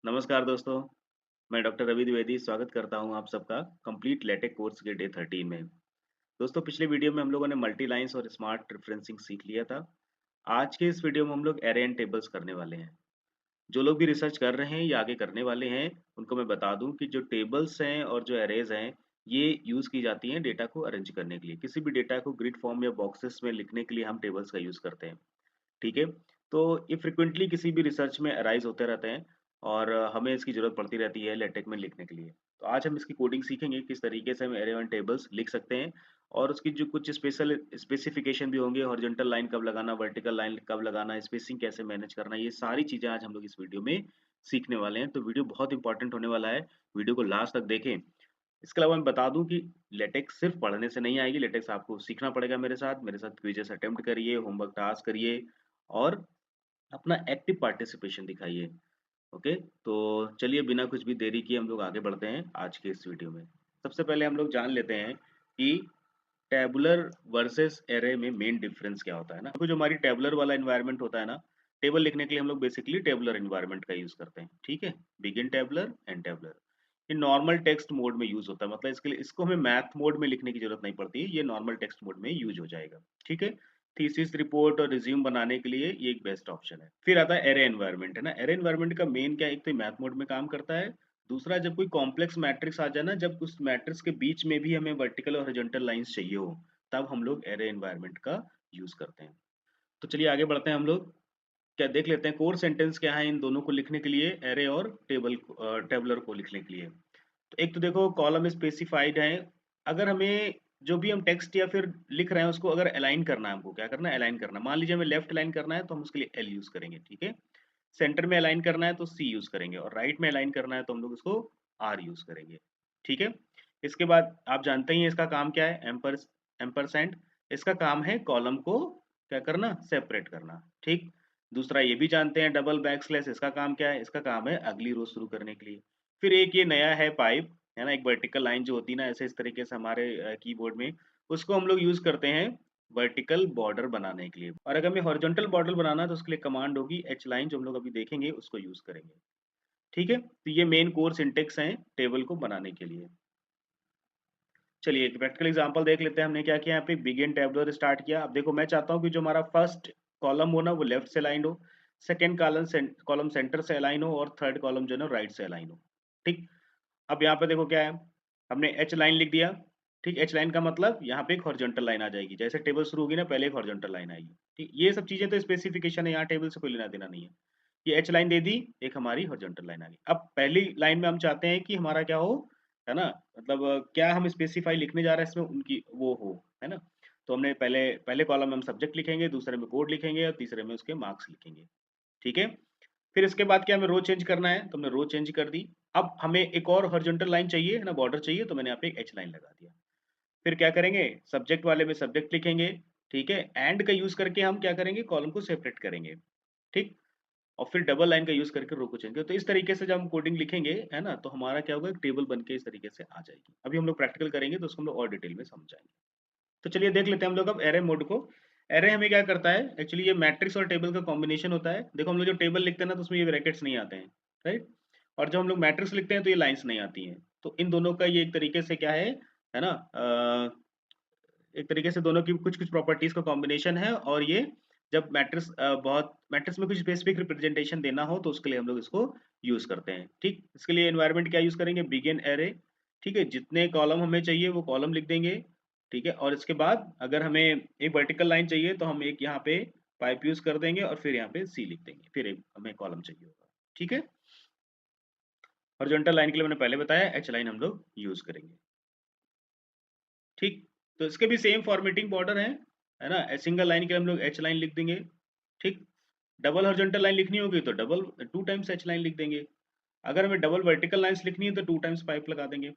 नमस्कार दोस्तों, मैं डॉक्टर रवि द्विवेदी स्वागत करता हूं आप सबका कंप्लीट लेटेक कोर्स के डे 13 में। दोस्तों पिछले वीडियो में हम लोगों ने मल्टी लाइन्स और स्मार्ट रेफरेंसिंग सीख लिया था। आज के इस वीडियो में हम लोग एरे एंड टेबल्स करने वाले हैं। जो लोग भी रिसर्च कर रहे हैं या आगे करने वाले हैं, उनको मैं बता दूं कि जो टेबल्स हैं और जो एरेज हैं, ये यूज़ की जाती हैं डेटा को अरेंज करने के लिए। किसी भी डेटा को ग्रिड फॉर्म या बॉक्सेस में लिखने के लिए हम टेबल्स का यूज़ करते हैं। ठीक है? तो ये फ्रीक्वेंटली किसी भी रिसर्च में अराइज़ होते रहते हैं और हमें इसकी ज़रूरत पड़ती रहती है लेटेक में लिखने के लिए। तो आज हम इसकी कोडिंग सीखेंगे, किस तरीके से हम अरे एंड टेबल्स लिख सकते हैं और उसकी जो कुछ स्पेशल स्पेसिफिकेशन भी होंगे, हॉरिज़ॉन्टल लाइन कब लगाना, वर्टिकल लाइन कब लगाना, स्पेसिंग कैसे मैनेज करना, ये सारी चीज़ें आज हम लोग इस वीडियो में सीखने वाले हैं। तो वीडियो बहुत इंपॉर्टेंट होने वाला है, वीडियो को लास्ट तक देखें। इसके अलावा मैं बता दूँ कि लेटेक्स सिर्फ़ पढ़ने से नहीं आएगी, लेटेक्स आपको सीखना पड़ेगा मेरे साथ क्विज़ेस अटेम्प्ट करिए, होमवर्क टास्क करिए और अपना एक्टिव पार्टिसिपेशन दिखाइए। ओके, तो चलिए बिना कुछ भी देरी किए हम लोग आगे बढ़ते हैं आज के इस वीडियो में। सबसे पहले हम लोग जान लेते हैं कि टैबुलर वर्सेस एरे में मेन डिफरेंस क्या होता है ना। देखो जो हमारी टैबुलर वाला एनवायरनमेंट होता है ना, टेबल लिखने के लिए हम लोग बेसिकली टैबुलर एनवायरनमेंट का यूज़ करते हैं, ठीक है? Begin tabular, and tabular. ये नॉर्मल टेक्स्ट मोड में यूज़ होता है, मतलब इसके लिए इसको हमें मैथ मोड में लिखने की ज़रूरत नहीं पड़ती है, ये नॉर्मल टेक्स्ट मोड में यूज़ हो जाएगा, ठीक है? थीसिस, रिपोर्ट और रिज़्यूम बनाने के लिए ये एक बेस्ट ऑप्शन है। फिर आता है एरे एनवायरनमेंट, है ना? एरे एनवायरनमेंट का मेन क्या है, एक तो ये मैथ मोड में काम करता है, दूसरा जब कोई कॉम्प्लेक्स मैट्रिक्स आ जाए ना, जब उस मैट्रिक्स के बीच में भी हमें वर्टिकल और हॉरिजॉन्टल लाइन्स चाहिए हो, तब हम लोग एरे एनवायरनमेंट का यूज़ करते हैं। तो चलिए आगे बढ़ते हैं हम लोग। क्या देख लेते हैं कोर सेंटेंस क्या है इन दोनों को लिखने के लिए, एरे और टेबलर को लिखने के लिए। तो एक तो देखो कॉलम स्पेसिफाइड है। अगर हमें जो भी हम टेक्स्ट या फिर लिख रहे हैं उसको अगर अलाइन करना है, हमको क्या करना है, अलाइन करना है। मान लीजिए हमें लेफ्ट अलाइन करना है तो हम उसके लिए एल यूज़ करेंगे, ठीक है? सेंटर में अलाइन करना है तो सी यूज़ करेंगे और राइट में अलाइन करना है तो हम लोग उसको आर यूज़ करेंगे, ठीक है? इसके बाद आप जानते ही हैं इसका काम क्या है, एम्परसैंड। इसका काम है कॉलम को क्या करना, सेपरेट करना, ठीक? दूसरा ये भी जानते हैं डबल बैकस्लैश, इसका काम क्या है? इसका काम है अगली रो शुरू करने के लिए। फिर एक ये नया है पाइप, है ना? एक वर्टिकल लाइन जो होती है ना ऐसे इस तरीके से हमारे कीबोर्ड में, उसको हम लोग यूज़ करते हैं वर्टिकल बॉर्डर बनाने के लिए। और अगर हमें हॉरिजॉन्टल बॉर्डर बनाना है तो उसके लिए कमांड होगी एच लाइन, जो हम लोग अभी देखेंगे उसको यूज़ करेंगे। ठीक है? तो ये मेन कोर सिंटैक्स हैं टेबल को बनाने के लिए। चलिए एक प्रैक्टिकल एग्जांपल देख लेते हैं, हमने क्या किया यहाँ पे बिगिन टैबुलर स्टार्ट किया। अब देखो मैं चाहता हूँ कि जो हमारा फर्स्ट कॉलम हो ना वो लेफ्ट से अलाइन्ड हो, सेकंड कॉलम सेंटर से अलाइन हो और थर्ड कॉलम जो है ना राइट से अलाइन हो। ठीक? अब यहाँ पे देखो क्या है, हमने एच लाइन लिख दिया, ठीक? एच लाइन का मतलब यहाँ पे एक हॉरिजॉन्टल लाइन आ जाएगी। जैसे टेबल शुरू होगी ना पहले एक हॉरिजॉन्टल लाइन आएगी, ठीक? ये सब चीज़ें तो स्पेसिफिकेशन है, यहाँ टेबल से कोई लेना-देना नहीं है। ये एच लाइन दे दी, एक हमारी हॉरिजॉन्टल लाइन आ गई। अब पहली लाइन में हम चाहते हैं कि हमारा क्या हो, है ना? मतलब क्या हम स्पेसिफाई लिखने जा रहे हैं इसमें उनकी वो हो, है ना? तो हमने पहले पहले कॉलम में हम सब्जेक्ट लिखेंगे, दूसरे में कोड लिखेंगे और तीसरे में उसके मार्क्स लिखेंगे, ठीक है? फिर इसके बाद क्या हमें रो चेंज करना है, तो हमने रो चेंज कर दी। अब हमें एक और हॉरिजॉन्टल लाइन चाहिए, है ना? बॉर्डर चाहिए, तो मैंने यहाँ पे एक एच लाइन लगा दिया। फिर क्या करेंगे, सब्जेक्ट वाले में सब्जेक्ट लिखेंगे, ठीक है? एंड का यूज़ करके हम क्या करेंगे, कॉलम को सेपरेट करेंगे, ठीक? और फिर डबल लाइन का यूज़ करके रो को चेंज करें। तो इस तरीके से जब हम कोडिंग लिखेंगे, है ना? तो हमारा क्या होगा, एक टेबल बन के इस तरीके से आ जाएगी। अभी हम लोग प्रैक्टिकल करेंगे तो उसको हम लोग और डिटेल में समझाएँगे। तो चलिए देख लेते हैं हम लोग अब एरे मोड को। एरे हमें क्या करता है, एक्चुअली ये मैट्रिक्स और टेबल का कॉम्बिनेशन होता है। देखो हम लोग जो टेबल लिखते हैं ना तो उसमें ये ब्रैकेट्स नहीं आते हैं, राइट? और जब हम लोग मैट्रिक्स लिखते हैं तो ये लाइन्स नहीं आती हैं। तो इन दोनों का ये एक तरीके से क्या है ना? एक तरीके से दोनों की कुछ-कुछ प्रॉपर्टीज़ का कॉम्बिनेशन है और ये जब बहुत मैट्रिक्स में कुछ स्पेसिफिक रिप्रेजेंटेशन देना हो तो उसके लिए हम लोग इसको यूज़ करते हैं, ठीक? इसके लिए एनवायरनमेंट क्या यूज़ करेंगे, बिगिन एरे, ठीक है? जितने कॉलम हमें चाहिए वो कॉलम लिख देंगे, ठीक है? और इसके बाद अगर हमें एक वर्टिकल लाइन चाहिए तो हम एक यहाँ पे पाइप यूज़ कर देंगे और फिर यहाँ पे सी लिख देंगे, फिर एक हमें कॉलम चाहिए होगा, ठीक है? हॉरिजॉन्टल लाइन के लिए मैंने पहले बताया एच लाइन हम लोग यूज़ करेंगे। ठीक? तो इसके भी सेम फॉर्मेटिंग बॉर्डर है ना? सिंगल लाइन के लिए हम लोग एच लाइन लिख देंगे, ठीक? डबल हॉरिजॉन्टल लाइन लिखनी होगी तो डबल 2 टाइम्स एच लाइन लिख देंगे। अगर हमें डबल वर्टिकल लाइन्स लिखनी है तो 2 टाइम्स पाइप लगा देंगे,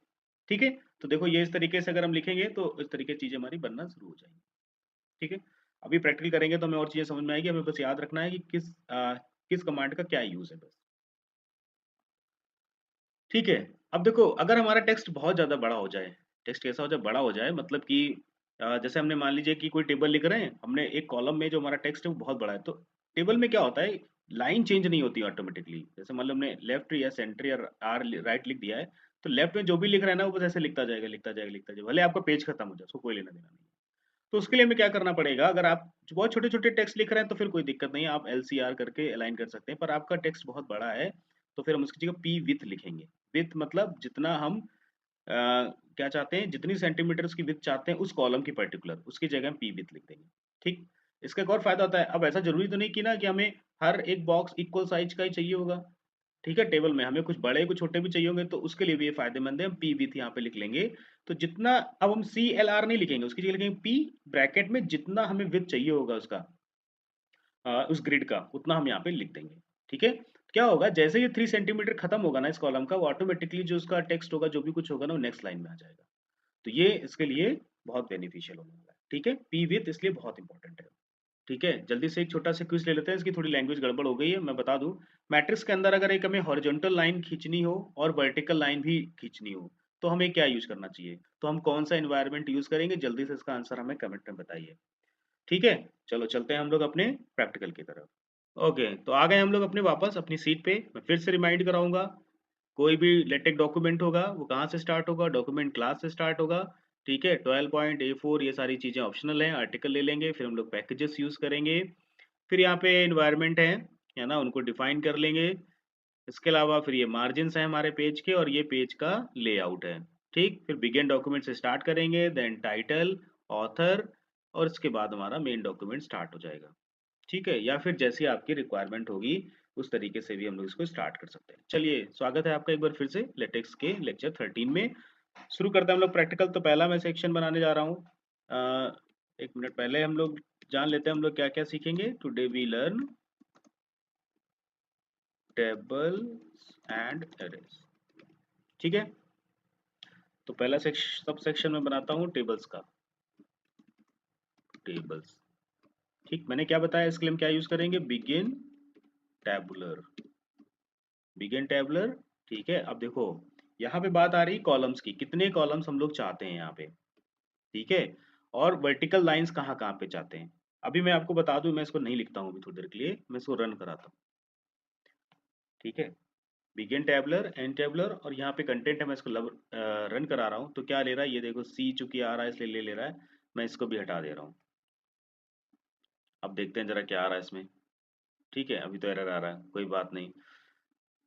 ठीक है? तो देखो ये इस तरीके से अगर हम लिखेंगे तो इस तरीके से चीज़ें हमारी बनना शुरू हो जाएँगी, ठीक है? अभी प्रैक्टिकल करेंगे तो हमें और चीज़ें समझ में आएगी, हमें बस याद रखना है कि किस कमांड का क्या यूज़ है बस, ठीक है? अब देखो अगर हमारा टेक्स्ट बहुत ज़्यादा बड़ा हो जाए, टेक्स्ट कैसा हो जाए, बड़ा हो जाए मतलब कि जैसे हमने मान लीजिए कि कोई टेबल लिख रहे हैं, हमने एक कॉलम में जो हमारा टेक्स्ट है वो बहुत बड़ा है, तो टेबल में क्या होता है, लाइन चेंज नहीं होती ऑटोमेटिकली। जैसे मान लो हमने लेफ्ट या सेंटर या आर राइट लिख दिया है, तो लेफ्ट में जो भी लिख रहा है ना वो बस ऐसे लिखता जाएगा लिखता जाएगा लिखता जाएगा, भले आपका पेज खत्म हो जाए, उसको कोई लेना देना नहीं। तो उसके लिए हमें क्या करना पड़ेगा, अगर आप बहुत छोटे-छोटे टेक्स्ट लिख रहे हैं तो फिर कोई दिक्कत नहीं है, आप एलसीआर करके अलाइन कर सकते हैं। पर आपका टेक्स्ट बहुत बड़ा है, तो फिर हम उसकी जगह पी विथ लिखेंगे। विथ मतलब जितना हम क्या चाहते हैं, जितनी सेंटीमीटर उसकी विड्थ चाहते हैं उस कॉलम की पर्टिकुलर, उसकी जगह हम पी विथ लिख देंगे। ठीक? इसका एक और फ़ायदा होता है, अब ऐसा ज़रूरी तो नहीं कि ना कि हमें हर एक बॉक्स इक्वल साइज़ का ही चाहिए होगा। ठीक है? टेबल में हमें कुछ बड़े, कुछ छोटे भी चाहिए होंगे, तो उसके लिए भी ये फ़ायदेमंद है, हम पी विथ यहाँ पे लिख लेंगे। तो जितना, अब हम सीएलआर नहीं लिखेंगे, उसकी जगह लिखेंगे पी ब्रैकेट में जितना हमें विड्थ चाहिए होगा उसका, उस ग्रिड का, उतना हम यहाँ पे लिख देंगे। ठीक है? क्या होगा, जैसे ही 3 सेंटीमीटर खत्म होगा ना इस कॉलम का, वो ऑटोमेटिकली जो उसका टेक्स्ट होगा, जो भी कुछ होगा ना, वो नेक्स्ट लाइन में आ जाएगा। तो ये इसके लिए बहुत बेनिफिशियल होने वाला है। ठीक है? पी विथ इसलिए बहुत इंपॉर्टेंट है। ठीक है? जल्दी से एक छोटा-सा क्विज़ ले लेते हैं, इसकी थोड़ी लैंग्वेज गड़बड़ हो गई है, मैं बता दूँ। मैट्रिक्स के अंदर अगर एक हमें हॉरिजॉन्टल लाइन खींचनी हो और वर्टिकल लाइन भी खींचनी हो, तो हमें क्या यूज़ करना चाहिए? तो हम कौन-सा एनवायरनमेंट यूज़ करेंगे? जल्दी से इसका आंसर हमें कमेंट में बताइए। ठीक है? चलो चलते हैं हम लोग अपने प्रैक्टिकल की तरफ। ओके, तो आ गए हम लोग अपने वापस अपनी सीट पे। मैं फिर से रिमाइंड कराऊँगा, कोई भी लेटेक डॉक्यूमेंट होगा, वो कहाँ से स्टार्ट होगा? डॉक्यूमेंट क्लास से स्टार्ट होगा, ठीक है? 12 पॉइंट A4 ये सारी चीज़ें ऑप्शनल हैं, आर्टिकल ले लेंगे, फिर हम लोग पैकेजेस यूज़ करेंगे, फिर यहाँ पे एनवायरनमेंट है ना? उनको डिफाइन कर लेंगे। इसके अलावा फिर ये मार्जिन्स हैं हमारे पेज के और ये पेज का लेआउट है, ठीक? फिर बिगिन डॉक्यूमेंट से स्टार्ट करेंगे, देन टाइटल, ऑथर और इसके बाद हमारा मेन डॉक्यूमेंट स्टार्ट हो जाएगा। ठीक है? या फिर जैसी आपकी रिक्वायरमेंट होगी, उस तरीके से भी हम लोग इसको स्टार्ट कर सकते हैं। चलिए, स्वागत है आपका एक बार फिर से लेटेक्स के लेक्चर 13 में। शुरू करते हैं हम लोग प्रैक्टिकल। तो पहला मैं सेक्शन बनाने जा रहा हूँ। 1 मिनट पहले हम लोग जान लेते हैं हम लोग क्या-क्या सीखेंगे। Today we learn tables and arrays. ठीक है? तो पहला सब सेक्शन मैं बनाता हूँ टेबल्स का। टेबल्स, ठीक? मैंने क्या बताया इसके लिए हम क्या यूज़ करेंगे? Begin tabular. बिगिन टेबलर, ठीक है? अब देखो, यहाँ पे बात आ रही है कॉलम्स की, कितने कॉलम्स हम लोग चाहते हैं यहाँ पे, ठीक है? और वर्टिकल लाइंस कहाँ-कहाँ पे चाहते हैं। अभी मैं आपको बता दूँ, मैं इसको नहीं लिखता हूँ अभी थोड़ी देर के लिए, मैं इसको रन कराता हूँ, ठीक है? बिगिन टेबलर, एंड टेबलर और यहाँ पे कंटेंट है, मैं इसको रन करा रहा हूँ, तो क्या ले रहा है, ये देखो सी चूँकि आ रहा है इसलिए ले रहा है, मैं इसको भी हटा दे रहा हूँ। अब देखते हैं ज़रा क्या आ रहा है इसमें, ठीक है? अभी तो एरर आ रहा है, कोई बात नहीं।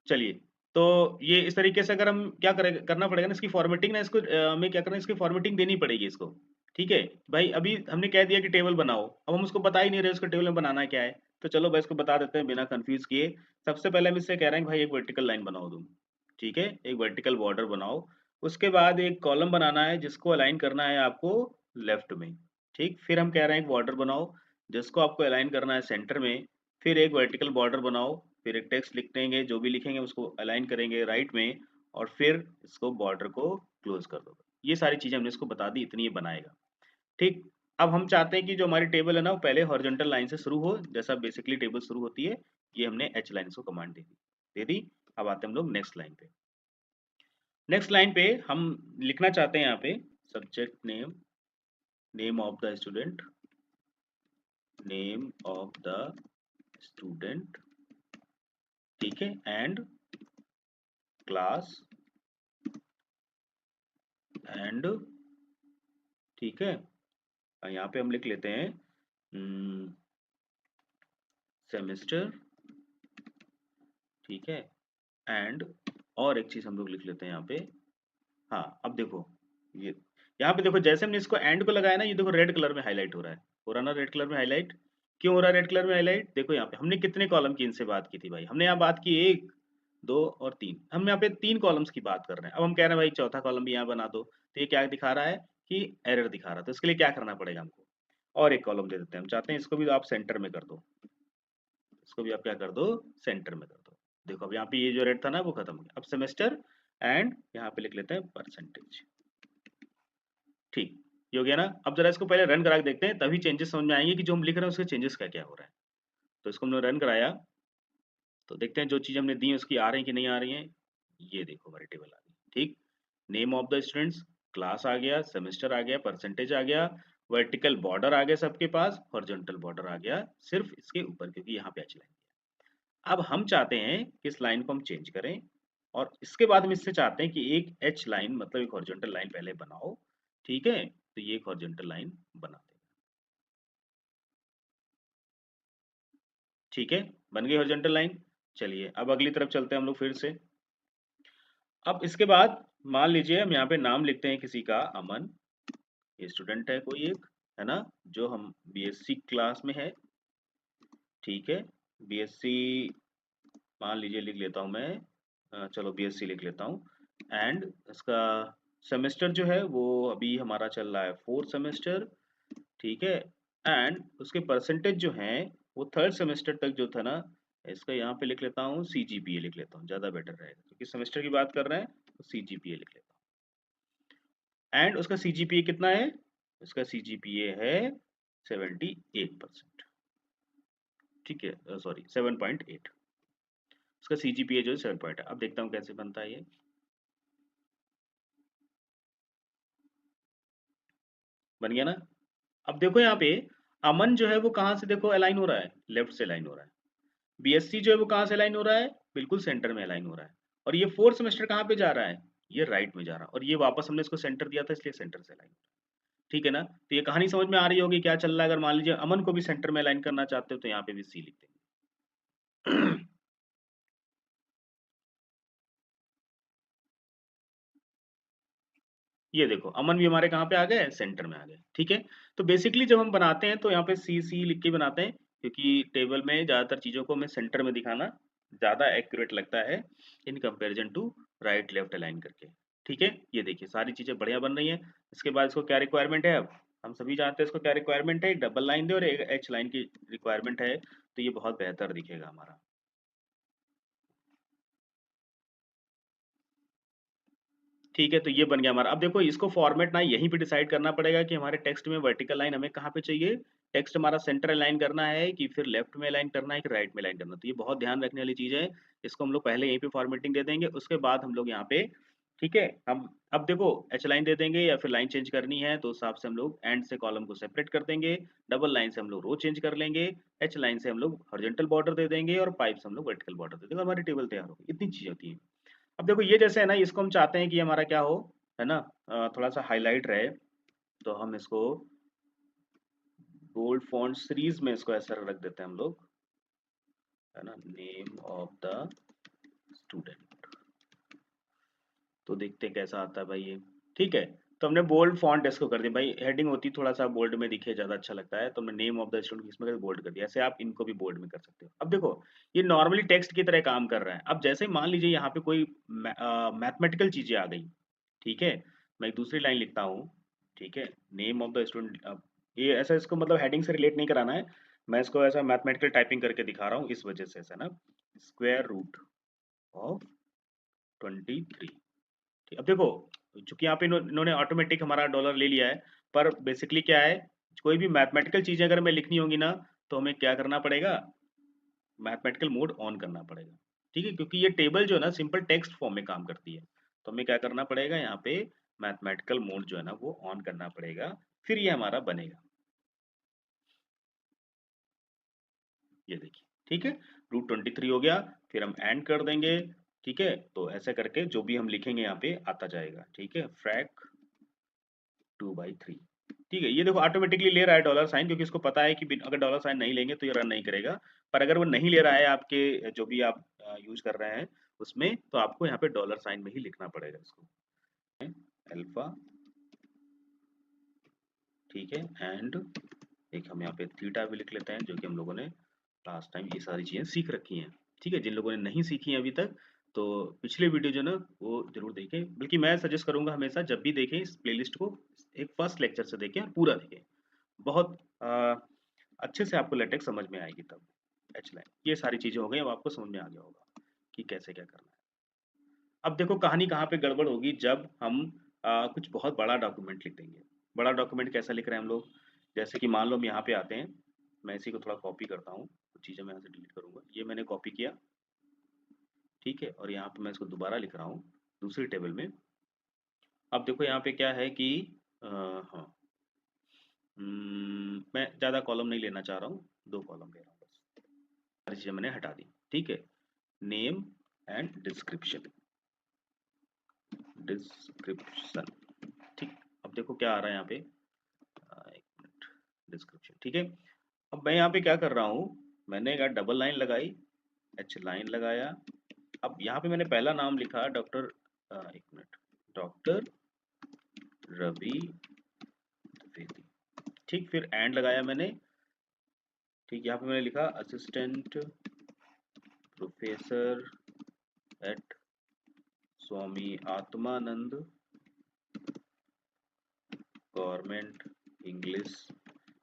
चलिए, तो ये इस तरीके से अगर हम क्या करें, करना पड़ेगा ना इसकी फ़ॉर्मेटिंग, ना इसको हमें क्या करना है, इसकी फ़ॉर्मेटिंग देनी पड़ेगी इसको, ठीक है? भाई अभी हमने कह दिया कि टेबल बनाओ, अब हम उसको बता ही नहीं रहे उसको टेबल में बनाना क्या है, तो चलो भाई इसको बता देते हैं बिना कन्फ्यूज़ किए। सबसे पहले हम इससे कह रहे हैं कि भाई एक वर्टिकल लाइन बनाओ तुम, ठीक है? एक वर्टिकल बॉर्डर बनाओ, उसके बाद एक कॉलम बनाना है जिसको अलाइन करना है आपको लेफ्ट में, ठीक? फिर हम कह रहे हैं एक बॉर्डर बनाओ, जिसको आपको अलाइन करना है सेंटर में, फिर एक वर्टिकल बॉर्डर बनाओ, फिर एक टेक्स्ट लिख देंगे, जो भी लिखेंगे उसको अलाइन करेंगे राइट में और फिर इसको बॉर्डर को क्लोज़ कर दो। ये सारी चीज़ें हमने इसको बता दी, इतनी ये बनाएगा, ठीक? अब हम चाहते हैं कि जो हमारी टेबल है ना, वो पहले हॉरिजॉन्टल लाइन से शुरू हो, जैसा बेसिकली टेबल शुरू होती है, ये हमने एच लाइन इसको कमांड दे दी। अब आते हैं हम लोग नेक्स्ट लाइन पे। नेक्स्ट लाइन पे हम लिखना चाहते हैं यहाँ पे subject name, name of the student, name of the student, ठीक है? एंड क्लास एंड, ठीक है? यहाँ पे हम लिख लेते हैं सेमेस्टर, ठीक है? एंड और एक चीज़ हम लोग लिख लेते हैं यहाँ पे। हाँ, अब देखो, ये यहाँ पे देखो, जैसे हमने इसको एंड को लगाया ना, ये देखो रेड कलर में हाइलाइट हो रहा है ना रेड कलर में हाइलाइट? क्यों हो रहा है रेड कलर में हाइलाइट? देखो यहाँ पे हमने कितने कॉलम की इनसे बात की थी भाई? हमने यहाँ बात की 1, 2 और 3। हम यहाँ पे 3 कॉलम्स की बात कर रहे हैं। अब हम कह रहे हैं भाई चौथा कॉलम भी यहाँ बना दो। तो ये क्या दिखा रहा है कि एरर दिखा रहा है। तो इसके लिए क्या करना पड़ेगा हमको? और एक कॉलम दे देते हैं। हम चाहते हैं इसको भी आप सेंटर में कर दो। इसको भी आप क्या कर दो? सेंटर में कर दो। देखो अब यहाँ पे ये जो रेड था ना वो खत्म हो गया। अब सेमेस्टर एंड यहाँ पे लिख लेते हैं परसेंटेज। ठीक, ये हो गया ना? अब जरा इसको पहले रन करा के देखते हैं, तभी चेंजेस समझ में आएंगे कि जो हम लिख रहे हैं उसके चेंजेस क्या-क्या हो रहा है। तो इसको हमने रन कराया, तो देखते हैं जो चीज़ हमने दी है उसकी आ रही है कि नहीं आ रही है। ये देखो हमारी टेबल आ गई, ठीक? Name of the students, class आ गया, सेमेस्टर आ गया, परसेंटेज आ गया वर्टिकल बॉर्डर आ गया सबके पास, हॉरिजॉन्टल बॉर्डर आ गया सिर्फ इसके ऊपर, क्योंकि यहाँ पे एच लाइन। अब हम चाहते हैं कि इस लाइन को हम चेंज करें, और इसके बाद हम इससे चाहते हैं कि एक एच लाइन मतलब एक हॉरिजॉन्टल लाइन पहले बनाओ, ठीक है? तो ये एक हॉरिजॉन्टल लाइन बना दें, ठीक है? बन गई हॉरिजॉन्टल लाइन। चलिए अब अगली तरफ चलते हैं हम लोग फिर से। अब इसके बाद मान लीजिए हम यहाँ पे नाम लिखते हैं किसी का अमन, ये स्टूडेंट है कोई एक, है ना? जो हम बीएससी क्लास में है, ठीक है? बीएससी मान लीजिए लिख लेता हूँ मैं, चलो बीएससी लिख लेता हूँ। एंड इसका सेमेस्टर जो है वो अभी हमारा चल रहा है 4th सेमेस्टर, ठीक है? एंड उसके परसेंटेज जो हैं वो 3rd सेमेस्टर तक जो था ना, इसका यहाँ पे लिख लेता हूँ सीजीपीए लिख लेता हूँ, ज़्यादा बेटर रहेगा क्योंकि सेमेस्टर की बात कर रहे हैं, तो सीजीपीए लिख लेता हूँ। एंड उसका सीजीपीए कितना है? उसका सीजीपीए है 78%, ठीक है? सॉरी 7.8, उसका सीजीपीए जो है 7 पॉइंट है। अब देखता हूँ कैसे बनता है ये। बन गया ना? अब देखो यहाँ पे अमन जो है वो कहाँ से देखो अलाइन हो रहा है, लेफ्ट से अलाइन हो रहा है। बीएससी जो है वो कहाँ से अलाइन हो रहा है, बिल्कुल सेंटर में अलाइन हो रहा है। और ये 4th सेमेस्टर कहाँ पे जा रहा है, ये राइट में जा रहा है, और ये वापस हमने इसको सेंटर दिया था इसलिए सेंटर से अलाइन, ठीक है ना? तो ये कहानी समझ में आ रही होगी क्या चल रहा है। अगर मान लीजिए अमन को भी सेंटर में अलाइन करना चाहते हो तो यहाँ पे भी सी लिख देंगे। ये देखो अमन भी हमारे कहाँ पे आ गए, सेंटर में आ गए, ठीक है? तो बेसिकली जब हम बनाते हैं तो यहाँ पे सी सी लिख के बनाते हैं, क्योंकि टेबल में ज़्यादातर चीज़ों को हमें सेंटर में दिखाना ज़्यादा एक्यूरेट लगता है in comparison to right left align करके, ठीक है? ये देखिए सारी चीज़ें बढ़िया बन रही हैं। इसके बाद इसको क्या रिक्वायरमेंट है, अब हम सभी जानते हैं इसको क्या रिक्वायरमेंट है, एक डबल लाइन दे और एक एच लाइन की रिक्वायरमेंट है, तो ये बहुत बेहतर दिखेगा हमारा। ठीक है, तो ये बन गया हमारा। अब देखो इसको फॉर्मेट ना यहीं पे डिसाइड करना पड़ेगा कि हमारे टेक्स्ट में वर्टिकल लाइन हमें कहाँ पे चाहिए। टेक्स्ट हमारा सेंटर अलाइन करना है कि फिर लेफ्ट में अलाइन करना है कि राइट में अलाइन करना है। तो ये बहुत ध्यान रखने वाली चीज़ है। इसको हम लोग पहले यहीं पे फॉर्मेटिंग दे देंगे, उसके बाद हम लोग यहाँ पे, ठीक है, हम अब देखो एच लाइन दे देंगे या फिर लाइन चेंज करनी है तो उस हिसाब से हम लोग एंड से कॉलम को सेपरेट कर देंगे। डबल लाइन से हम लोग रो चेंज कर लेंगे। एच लाइन से हम लोग हॉरिजॉन्टल बॉर्डर दे देंगे और पाइप से हम लोग वर्टिकल बॉर्डर दे देंगे, हमारी टेबल तैयार होगी। इतनी चीज़ होती है। अब देखो ये जैसे है ना, इसको हम चाहते हैं कि हमारा क्या हो, है ना, थोड़ा-सा हाइलाइट रहे, तो हम इसको बोल्ड फ़ॉन्ट सीरीज़ में इसको ऐसा रख देते हैं हम लोग, है ना, नेम ऑफ द स्टूडेंट। तो देखते हैं कैसा आता है भाई ये, ठीक है? तो हमने बोल्ड फ़ॉन्ट इसको कर दिया भाई, हेडिंग होती थोड़ा-सा बोल्ड में दिखे ज़्यादा अच्छा लगता है, तो हमने नेम ऑफ द स्टूडेंट इसमें बोल्ड कर दिया। ऐसे आप इनको भी बोल्ड में कर सकते हो। अब देखो, ये नॉर्मली टेक्स्ट की तरह काम कर रहा है। अब जैसे ही मान लीजिए यहाँ पे कोई मैथमेटिकल चीज़ें आ गई, ठीक है? मैं एक दूसरी लाइन लिखता हूँ, ठीक है? नेम ऑफ द स्टूडेंट, अब ये ऐसा इसको मतलब हेडिंग से रिलेट नहीं कराना है। मैं इसको ऐसा मैथमेटिकल टाइपिंग करके दिखा रहा हूँ इस वजह से ऐसा ना, स्क्वायर रूट ऑफ 23। ठीक, अब देखो चूँकि यहाँ पे इन्होंने ऑटोमेटिक हमारा डॉलर ले लिया है, पर बेसिकली क्या है, कोई भी मैथमेटिकल चीज़ें अगर हमें लिखनी होंगी ना, तो हमें क्या करना पड़ेगा? मैथमेटिकल मोड ऑन करना पड़ेगा, ठीक है? क्योंकि ये टेबल जो है ना सिंपल टेक्स्ट फॉर्म में काम करती है। तो हमें क्या करना पड़ेगा यहाँ पे, मैथमेटिकल मोड जो है ना वो ऑन करना पड़ेगा, फिर ये हमारा बनेगा। ये देखिए, ठीक है? रूट 23 हो गया, फिर हम एंड कर देंगे, ठीक है? तो ऐसे करके जो भी हम लिखेंगे यहाँ पे आता जाएगा, ठीक है? फ्रैक 2/3, ठीक है? ये देखो ऑटोमेटिकली ले रहा है डॉलर साइन, क्योंकि इसको पता है कि अगर डॉलर साइन नहीं लेंगे तो ये रन नहीं करेगा। पर अगर वो नहीं ले रहा है आपके जो भी आप यूज़ कर रहे हैं उसमें, तो आपको यहाँ पे डॉलर साइन में ही लिखना पड़ेगा इसको। अल्फा, ठीक है? एंड एक हम यहाँ पे थीटा भी लिख लेते हैं, जो कि हम लोगों ने लास्ट टाइम ये सारी चीज़ें सीख रखी हैं, ठीक है? जिन लोगों ने नहीं सीखी हैं अभी तक, तो पिछले वीडियो जो है ना वो ज़रूर देखें। बल्कि मैं सजेस्ट करूँगा हमेशा जब भी देखें इस प्लेलिस्ट को, एक फर्स्ट लेक्चर से देखें और पूरा देखें। बहुत अच्छे से आपको लेटेक्स समझ में आएगी तब। एच लाइन, ये सारी चीज़ें हो गई, अब आपको समझ में आ गया होगा कि कैसे क्या करना है। अब देखो कहानी कहाँ पे गड़बड़ होगी, जब हम कुछ बहुत बड़ा डॉक्यूमेंट लिख देंगे। बड़ा डॉक्यूमेंट कैसा लिख रहे हैं हम लोग, जैसे कि मान लो हम यहाँ पे आते हैं, मैं इसी को थोड़ा कॉपी करता हूँ, कुछ चीज़ें मैं यहाँ से डिलीट करूँगा। ये मैंने कॉपी किया, ठीक है? और यहाँ पे मैं इसको दोबारा लिख रहा हूँ दूसरी टेबल में। अब देखो यहाँ पे क्या है कि हाँ, मैं ज़्यादा कॉलम नहीं लेना चाह रहा हूँ, 2 कॉलम ले रहा हूँ बस। सारी चीज़ें मैंने हटा दी, ठीक है। नेम एंड डिस्क्रिप्शन, डिस्क्रिप्शन, ठीक। अब देखो क्या आ रहा है यहाँ पे, 1 मिनट, डिस्क्रिप्शन, ठीक है। अब मैं यहाँ पे क्या कर रहा हूँ, मैंने एक डबल लाइन लगाई, एच लाइन लगाया। अब यहाँ पे मैंने पहला नाम लिखा doctor, 1 minute, doctor Ravi Dwivedi, ठीक। फिर एंड लगाया मैंने, ठीक। यहाँ पे मैंने लिखा assistant professor at Swami Atmanand government English.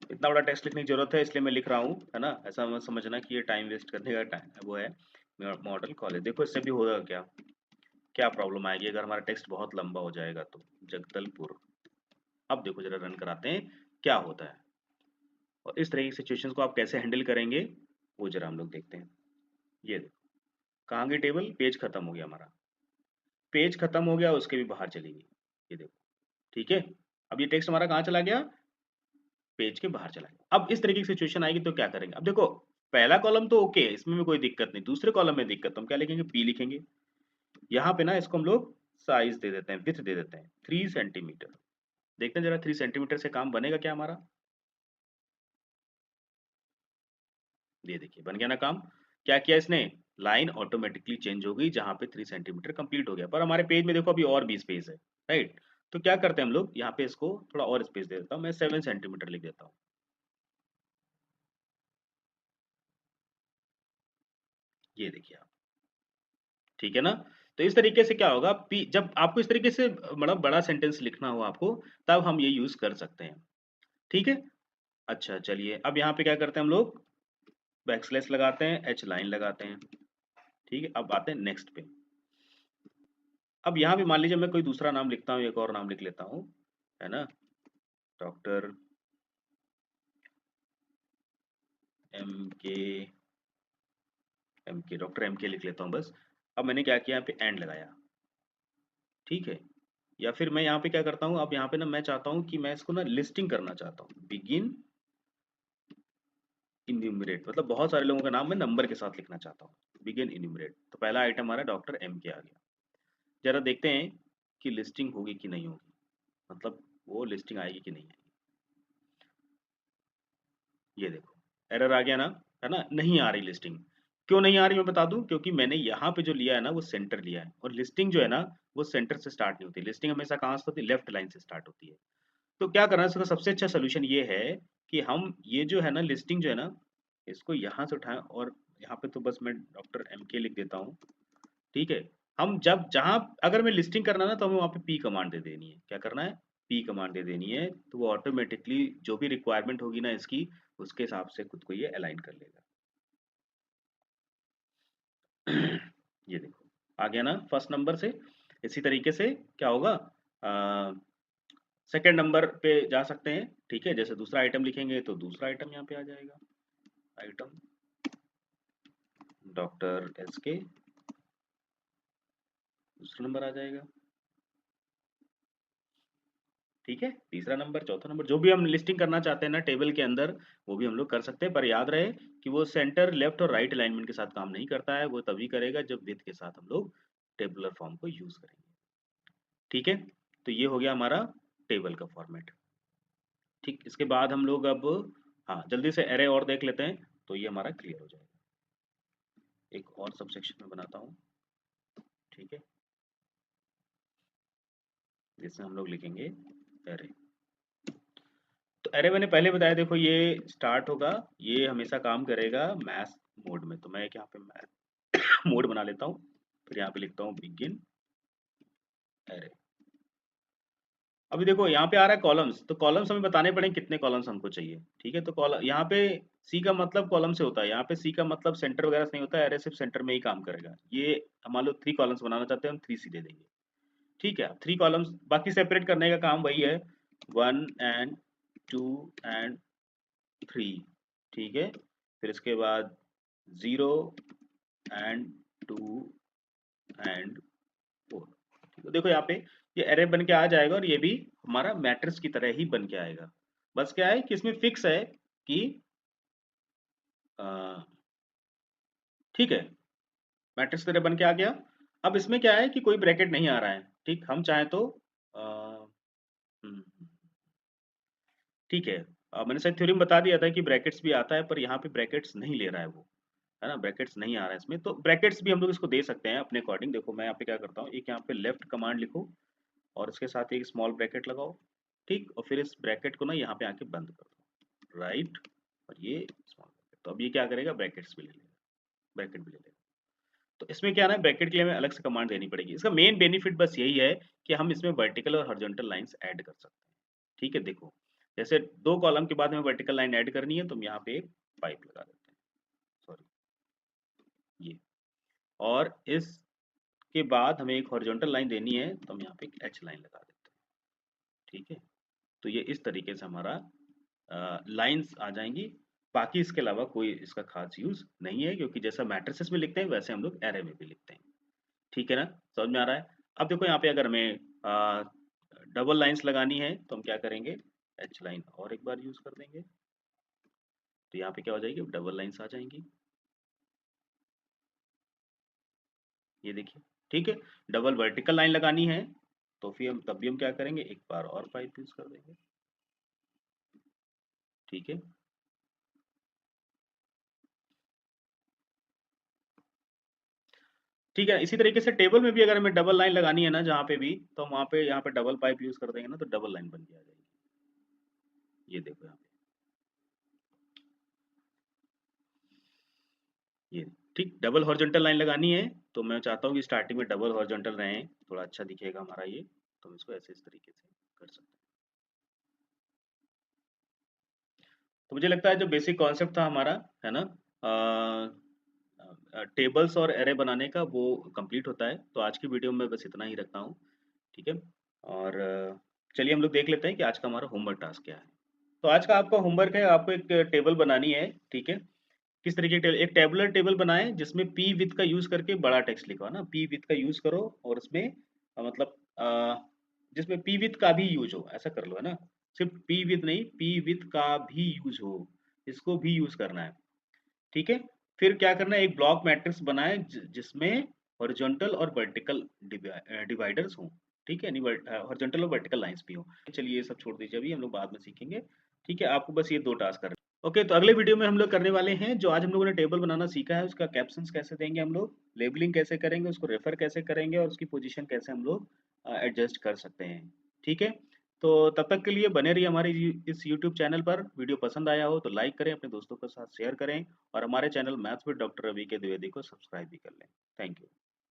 इतना बड़ा टेक्स्ट लिखने की जरूरत है इसलिए मैं लिख रहा हूँ, है ना। ऐसा मत समझना कि ये टाइम वेस्ट करने का टाइम वो है। मॉडल कॉलेज, देखो इससे भी होगा क्या, क्या प्रॉब्लम आएगी अगर हमारा टेक्स्ट बहुत लंबा हो जाएगा तो। जगदलपुर, अब देखो जरा रन कराते हैं क्या होता है, और इस तरह की सिचुएशंस को आप कैसे हैंडल करेंगे वो जरा हम लोग देखते हैं। ये देखो, कहाँ गई टेबल, पेज खत्म हो गया हमारा, पेज खत्म हो गया, उसके भी बाहर चली गई, ये देखो, ठीक है। अब ये टेक्स्ट हमारा कहाँ चला गया, पेज के बाहर चला गया। अब इस तरीके की सिचुएशन आएगी तो क्या करेंगे, अब देखो पहला कॉलम तो ओके है, इसमें भी कोई दिक्कत नहीं, दूसरे कॉलम में दिक्कत, तो हम क्या लिखेंगे, पी लिखेंगे। यहाँ पे ना इसको हम लोग साइज दे देते हैं, विड्थ दे देते हैं 3 सेंटीमीटर। देखते हैं जरा 3 सेंटीमीटर से काम बनेगा क्या हमारा। ये देखिए बन गया ना काम। क्या किया इसने, लाइन ऑटोमेटिकली चेंज हो गई, जहां पे 3 सेंटीमीटर कंप्लीट हो गया। पर हमारे पेज में देखो अभी और भी स्पेस है, राइट। तो क्या करते हैं हम लोग, यहाँ पे इसको थोड़ा और स्पेस दे देता हूँ, मैं 7 सेंटीमीटर लिख देता हूँ, ये देखिए आप, ठीक है ना। तो इस तरीके से क्या होगा, जब आपको इस तरीके से मतलब बड़ा सेंटेंस लिखना हो आपको, तब हम ये यूज कर सकते हैं, ठीक है। अच्छा चलिए, अब यहाँ पे क्या करते हैं हम लोग, बैकस्लैश लगाते हैं, एच लाइन लगाते हैं, ठीक है। अब आते हैं नेक्स्ट पे। अब यहाँ भी मान लीजिए मैं कोई दूसरा नाम लिखता हूँ, एक और नाम लिख लेता हूँ, है ना, डॉक्टर एम के, डॉक्टर एम के लिख लेता हूँ बस। अब मैंने क्या किया, यहाँ पे एंड लगाया, ठीक है। या फिर मैं यहाँ पे क्या करता हूँ, अब यहाँ पे ना मैं चाहता हूँ कि मैं इसको ना लिस्टिंग करना चाहता हूँ, बिगिन इन्यूमरेट, मतलब बहुत सारे लोगों का नाम मैं नंबर के साथ लिखना चाहता हूँ, बिगिन इन्यूमरेट। तो पहला आइटम हमारा डॉक्टर एम के आ गया। जरा देखते हैं कि लिस्टिंग होगी कि नहीं होगी, मतलब वो लिस्टिंग आएगी कि नहीं आएगी। ये देखो एरर आ गया ना, है ना, नहीं आ रही लिस्टिंग। क्यों नहीं आ रही मैं बता दूं, क्योंकि मैंने यहाँ पे जो लिया है ना वो सेंटर लिया है, और लिस्टिंग जो है ना वो सेंटर से स्टार्ट नहीं होती, लिस्टिंग हमेशा कहाँ से होती है, लेफ्ट लाइन से स्टार्ट होती है। तो क्या करना है, इसका सबसे अच्छा सोल्यूशन ये है कि हम ये जो है ना लिस्टिंग जो है ना, इसको यहाँ से उठाएं, और यहाँ पे तो बस मैं डॉक्टर एम के लिख देता हूँ, ठीक है। हम जब जहाँ अगर मैं लिस्टिंग करना ना, तो हमें वहाँ पे पी कमांड दे देनी है। क्या करना है, पी कमांड दे देनी है, तो वो ऑटोमेटिकली जो भी रिक्वायरमेंट होगी ना इसकी, उसके हिसाब से खुद को ये अलाइन कर लेगा। ये देखो आ गया ना फर्स्ट नंबर से। इसी तरीके से क्या होगा, सेकंड नंबर पे जा सकते हैं, ठीक है। जैसे दूसरा आइटम लिखेंगे तो दूसरा आइटम यहाँ पे आ जाएगा, आइटम डॉक्टर एस के, दूसरा नंबर आ जाएगा, ठीक है। तीसरा नंबर, चौथा नंबर, जो भी हम लिस्टिंग करना चाहते हैं ना टेबल के अंदर, वो भी हम लोग कर सकते हैं। पर याद रहे कि वो सेंटर, लेफ्ट और राइट अलाइनमेंट के साथ काम नहीं करता है, वो तभी करेगा जब विथ के साथ हम लोग टेबुलर फॉर्म को यूज करेंगे, ठीक है। तो ये हो गया हमारा टेबल का फॉर्मेट, ठीक। इसके बाद हम लोग अब, हाँ जल्दी से एरे और देख लेते हैं, तो ये हमारा क्लियर हो जाएगा। एक और सबसेक्शन में बनाता हूँ, ठीक है, जिससे हम लोग लिखेंगे एरे। तो अरे मैंने पहले बताया, देखो ये स्टार्ट होगा, ये हमेशा काम करेगा मैथ मोड में, तो मैं एक यहाँ पे मैथ मोड बना लेता हूँ, फिर यहाँ पे लिखता हूँ बिगिन एरे। अभी देखो यहाँ पे आ रहा है कॉलम्स, तो कॉलम्स हमें बताने पड़ेंगे कितने कॉलम्स हमको चाहिए, ठीक है। तो कॉलम यहाँ पे सी का मतलब कॉलम से होता है, यहाँ पे सी का मतलब सेंटर वगैरह से नहीं होता है, एरे सिर्फ सेंटर में ही काम करेगा। ये मान लो 3 कॉलम्स बनाना चाहते हैं, हम 3 सी दे देंगे, ठीक है। 3 कॉलम्स, बाकी सेपरेट करने का काम वही है, 1 एंड 2 एंड 3, ठीक है। फिर इसके बाद 0 एंड 2 एंड 4, ठीक है। देखो यहाँ पे ये एरे बन के आ जाएगा, और ये भी हमारा मैट्रिक्स की तरह ही बन के आएगा। बस क्या है कि इसमें फिक्स है कि अ, ठीक है, मैट्रिक्स तरह बन के आ गया। अब इसमें क्या है कि कोई ब्रैकेट नहीं आ रहा है, ठीक? हम चाहें तो हुँ, ठीक है। मैंने शायद थ्योरी में बता दिया था कि ब्रैकेट्स भी आता है, पर यहाँ पे ब्रैकेट्स नहीं ले रहा है वो, है ना? ब्रैकेट्स नहीं आ रहा है इसमें, तो ब्रैकेट्स भी हम लोग इसको दे सकते हैं अपने अकॉर्डिंग। देखो मैं यहाँ पे क्या करता हूँ, एक यहाँ पे लेफ्ट कमांड लिखो और इसके साथ एक स्मॉल ब्रैकेट लगाओ, ठीक? और फिर इस ब्रैकेट को ना यहाँ पे आके बंद कर दो, राइट? और ये स्मॉल ब्रैकेट, तो अब ये क्या करेगा, ब्रैकेट्स भी ले लेगा, ब्रैकेट भी ले लेगा। तो इसमें क्या है ना, ब्रैकेट के लिए हमें अलग से कमांड देनी पड़ेगी। इसका मेन बेनिफिट बस यही है कि हम इसमें वर्टिकल और हॉरिजॉन्टल लाइन्स ऐड कर सकते हैं। ठीक है, देखो जैसे 2 कॉलम के बाद हमें वर्टिकल लाइन ऐड करनी है, तो हम यहाँ पे एक पाइप लगा देते हैं, सॉरी ये, और इसके बाद हमें एक हॉरिजॉन्टल लाइन देनी है, तो हम यहाँ पे एक एच लाइन लगा देते हैं। ठीक है, तो ये इस तरीके से हमारा लाइन्स आ जाएंगी। बाकी इसके अलावा कोई इसका खास यूज़ नहीं है, क्योंकि जैसा मैट्रिसेस में लिखते हैं वैसे हम लोग एरे में भी लिखते हैं। ठीक है ना? समझ में आ रहा है? अब देखो यहाँ पे अगर हमें डबल लाइन्स लगानी है, तो हम क्या करेंगे, एच लाइन और एक बार यूज़ कर देंगे, तो यहाँ पे क्या हो जाएगी, डबल लाइन्स आ जाएँगी। ये देखिए, ठीक है? डबल वर्टिकल लाइन लगानी है, तो फिर हम तब भी हम क्या करेंगे, एक बार और पाइप यूज़ कर देंगे। ठीक है? ठीक है, इसी तरीके से टेबल में भी अगर हमें डबल लाइन लगानी है ना जहाँ पे भी, तो हम वहाँ पे यहाँ पे डबल पाइप यूज़ कर देंगे ना, तो डबल लाइन बन के आ जाएगी। ये देखो यहाँ पे, ये ठीक, डबल हॉरिजॉन्टल लाइन लगानी है, तो मैं चाहता हूँ कि स्टार्टिंग में डबल हॉरिजॉन्टल रहें, थोड़ा अच्छा दिखेगा हमारा ये, तो हम इसको ऐसे इस तरीके से कर सकते हैं। तो मुझे लगता है जो बेसिक कॉन्सेप्ट था हमारा, है ना, टेबल्स और एरे बनाने का, वो कंप्लीट होता है। तो आज की वीडियो में बस इतना ही रखता हूँ, ठीक है? और चलिए हम लोग देख लेते हैं कि आज का हमारा होमवर्क टास्क क्या है। तो आज का आपका होमवर्क है, आपको एक टेबल बनानी है, ठीक है? किस तरीके की टेबल, एक टेबुलर टेबल बनाएँ जिसमें पी विथ का यूज़ करके बड़ा टेक्स्ट लिखो, है ना? पी विथ का यूज़ करो और उसमें मतलब जिसमें पी विथ का भी यूज़ हो, ऐसा कर लो, है ना? सिर्फ़ पी विथ नहीं, पी विथ का भी यूज़ हो, इसको भी यूज़ करना है, ठीक है? फिर क्या करना है, एक ब्लॉक मैट्रिक्स बनाएँ जिसमें हॉरिज़ॉन्टल और वर्टिकल डिवाइडर्स हों, ठीक है? यानी हॉरिज़ॉन्टल और वर्टिकल लाइन्स भी हों। चलिए ये सब छोड़ दीजिए अभी, हम लोग बाद में सीखेंगे, ठीक है? आपको बस ये 2 टास्क करने। ओके, तो अगले वीडियो में हम लोग करने वाले हैं, जो आज हम लोगों ने टेबल बनाना सीखा है, उसका कैप्शंस कैसे देंगे हम लोग, लेबलिंग कैसे करेंगे, उसको रेफर कैसे करेंगे और उसकी पोजीशन कैसे हम लोग एडजस्ट कर सकते हैं, ठीक है? तो तब तक के लिए बने रहिए हमारे इस यूट्यूब चैनल पर। वीडियो पसंद आया हो तो लाइक करें, अपने दोस्तों के साथ शेयर करें और हमारे channel maths with doctor Ravi K Dwivedi को सब्सक्राइब भी कर लें। Thank you.